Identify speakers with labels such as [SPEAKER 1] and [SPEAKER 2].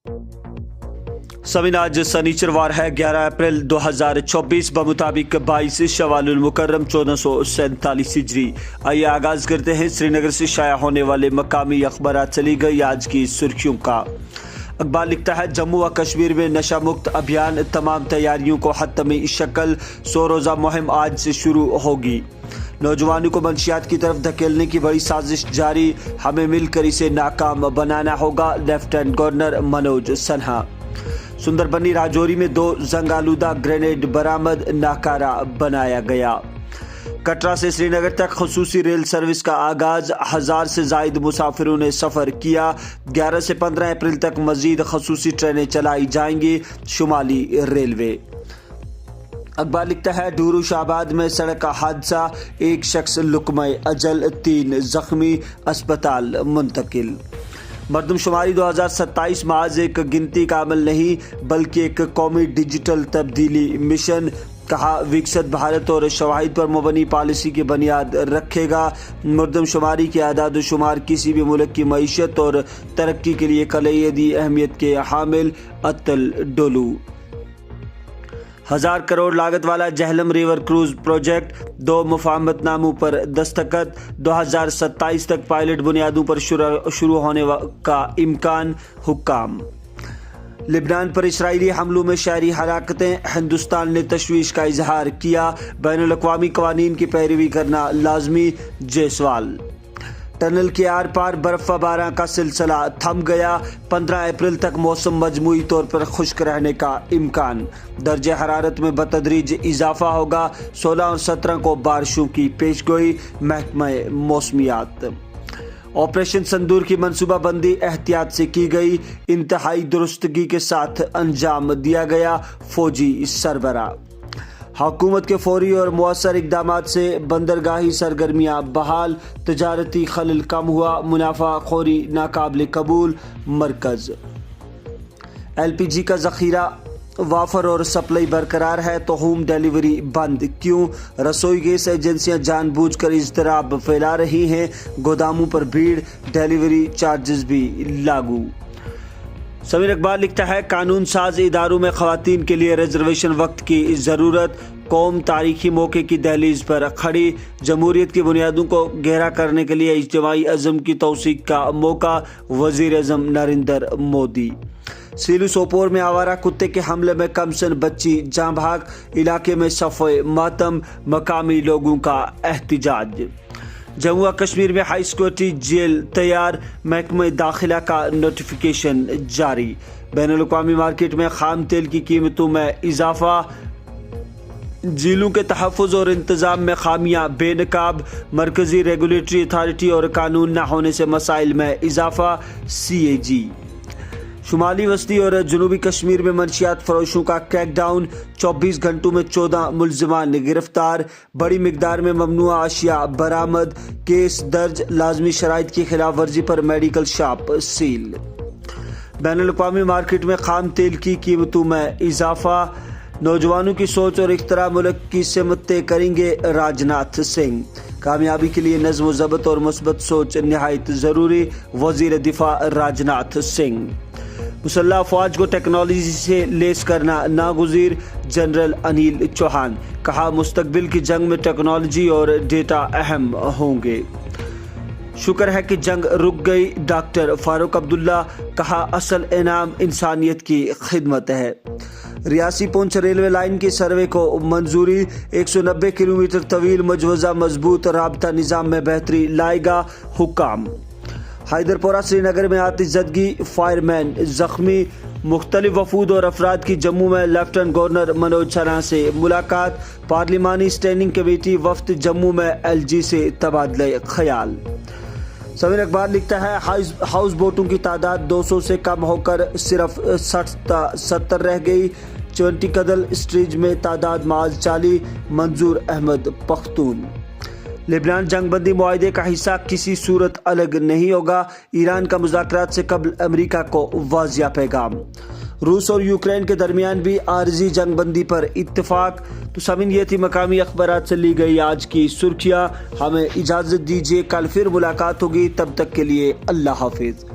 [SPEAKER 1] समीन आज शनिचरवार है 11 अप्रैल 2024 बमुताबिक 22 शवालुल मुकर्रम 1447 हिजरी। आइए आगाज करते हैं श्रीनगर से शाया होने वाले मकामी अखबारात चली गई आज की सुर्खियों का। अखबार लिखता है जम्मू व कश्मीर में नशा मुक्त अभियान तमाम तैयारियों को हतमी शक्ल, 100 रोज़ा मुहिम आज से शुरू होगी। नौजवानों को मंशियात की तरफ धकेलने की बड़ी साजिश जारी, हमें मिलकर इसे नाकाम बनाना होगा, लेफ्टिनेंट गवर्नर मनोज सिन्हा। सुंदरबनी राजौरी में 2 जंग आलूदा ग्रेनेड बरामद, नाकारा बनाया गया। कटरा से श्रीनगर तक खसूसी रेल सर्विस का आगाज, 1000 से जायद मुसाफिरों ने सफ़र किया। 11 से 15 अप्रैल तक मजीद खसूसी ट्रेनें चलाई जाएंगी, शुमाली रेलवे। अखबार लिखता है डूरू शाहबाद में सड़क का हादसा, 1 शख्स लुकमे अजल, 3 जख्मी, अस्पताल मुंतकिल। मरदमशुमारी 2027 महज एक गिनती का अमल नहीं बल्कि एक कौमी डिजिटल तब्दीली मिशन, कहा विकसित भारत और शवाहिद पर मुबनी पॉलिसी की बुनियाद रखेगा। मरदमशुमारी के आदाद शुमार किसी भी मुल्क की मईशत और तरक्की के लिए कलीदी अहमियत के हामिल, अतल डोलू। 1000 करोड़ लागत वाला जहलम रिवर क्रूज प्रोजेक्ट, 2 मुफाहमतनामों पर दस्तखत, 2027 तक पायलट बुनियादों पर शुरू होने का इम्कान, हुक्काम। लिबनान पर इसराइली हमलों में शहरी हलाकतें, हिंदुस्तान ने तशवीश का इजहार किया, बैनुल अक़वामी क़वानीन की पैरवी करना लाजमी, जायसवाल। टनल के आर पार बर्फबारी का सिलसिला थम गया, 15 अप्रैल तक मौसम मजमूई तौर पर खुश्क रहने का इम्कान, दर्जे हरारत में बतदरीज इजाफा होगा, 16 और 17 को बारिशों की पेशगोई, महकमा मौसमियात। ऑपरेशन संदूर की मनसूबाबंदी एहतियात से की गई, इंतहाई दुरुस्तगी के साथ अंजाम दिया गया, फौजी सरबराह। हुकूमत के फौरी और मौसर इकदाम से बंदरगाही सरगर्मियाँ बहाल, तजारती खलल कम हुआ, मुनाफा खोरी नाकाबिल कबूल, मरकज। LPG का ज़ख़ीरा वाफर और सप्लाई बरकरार है तो होम डिलीवरी बंद क्यों? रसोई गैस एजेंसियां जानबूझकर इज़्तिराब फैला रही हैं, गोदामों पर भीड़, डिलीवरी चार्जेस भी लागू। समीर अखबार लिखता है कानून साज इदारों में ख़वातीन के लिए रिजर्वेशन वक्त की ज़रूरत, कौम तारीखी मौके की दहलीज पर खड़ी, जमहूरियत की बुनियादों को गहरा करने के लिए इज्तिमाई अज़म की तौसीक का मौका, वज़ीर आज़म नरेंद्र मोदी। सीलू सोपोर में आवारा कुत्ते के हमले में कमसन बच्ची जाँ भाग, इलाके में सफ़े मातम, मकामी लोगों का एहतिजाज। जम्मू व कश्मीर में हाई सिक्योरिटी जेल तैयार, महकमा दाखिला का नोटिफिकेशन जारी। बैनुल अक़वामी मार्केट में खाम तेल की कीमतों में इजाफा, झीलों के तहफ़्फ़ुज़ और इंतज़ाम में खामियां बेनकाब, मरकज़ी रेगुलेटरी अथॉरिटी और कानून न होने से मसाइल में इजाफा, CAG। शुमाली वस्ती और जनूबी कश्मीर में मंशियात फरोशों का क्रैकडाउन, 24 घंटों में 14 मुल्ज़िमान गिरफ्तार, बड़ी मिकदार में ममनुआ अशिया बरामद, केस दर्ज, लाजमी शराइत की खिलाफ वर्जी पर मेडिकल शॉप सील। बैनुल अक़वामी मार्केट में खाम तेल की कीमतों में इजाफा, नौजवानों की सोच और इख्तरा मुल्क की सिमत तय करेंगे, राजनाथ सिंह। कामयाबी के लिए नज़्म व ज़ब्त और मुस्बत सोच नहायत ज़रूरी, वज़ीर दिफा राजनाथ सिंह। मुसल्लह अफवाज को टेक्नोलॉजी से लेस करना नागुज़ीर, जनरल अनिल चौहान। कहा मुस्तकबिल की जंग में टेक्नोलॉजी और डेटा अहम होंगे। शुक्र है कि जंग रुक गई, डॉक्टर फारूक अब्दुल्ला। कहा असल इनाम इंसानियत की खिदमत है। रियासी पुंछ रेलवे लाइन की सर्वे को मंजूरी, 190 किलोमीटर तवील मजवज़ा मजबूत राबता निज़ाम में बेहतरी लाएगा, हुक्काम। हैदरपुरा श्रीनगर में आतिशज़दगी, फायरमैन जख्मी, मुख्तलिफ वफूद और अफराद की जम्मू में लेफ्टिनेंट गवर्नर मनोज सिन्हा से मुलाकात, पार्लिमानी स्टैंडिंग कमेटी वफ्द जम्मू में LG से तबादले ख्याल। समीर अखबार लिखता है हाउस बोटों की तादाद 200 से कम होकर सिर्फ 70 रह गई, 20 कदल स्ट्रीज में तादाद माज 40, मंजूर अहमद पख्तून। लेबनान जंगबंदी मुआहदे का हिस्सा किसी सूरत अलग नहीं होगा, ईरान का मुज़ाकरात से कबल अमेरिका को वाज़िया पैगाम। रूस और यूक्रेन के दरमियान भी आर्जी जंगबंदी पर इत्तेफाक। तो सामीन ये थी मकामी अखबारात से ली गई आज की सुर्खियाँ। हमें इजाज़त दीजिए, कल फिर मुलाकात होगी, तब तक के लिए अल्लाह हाफिज़।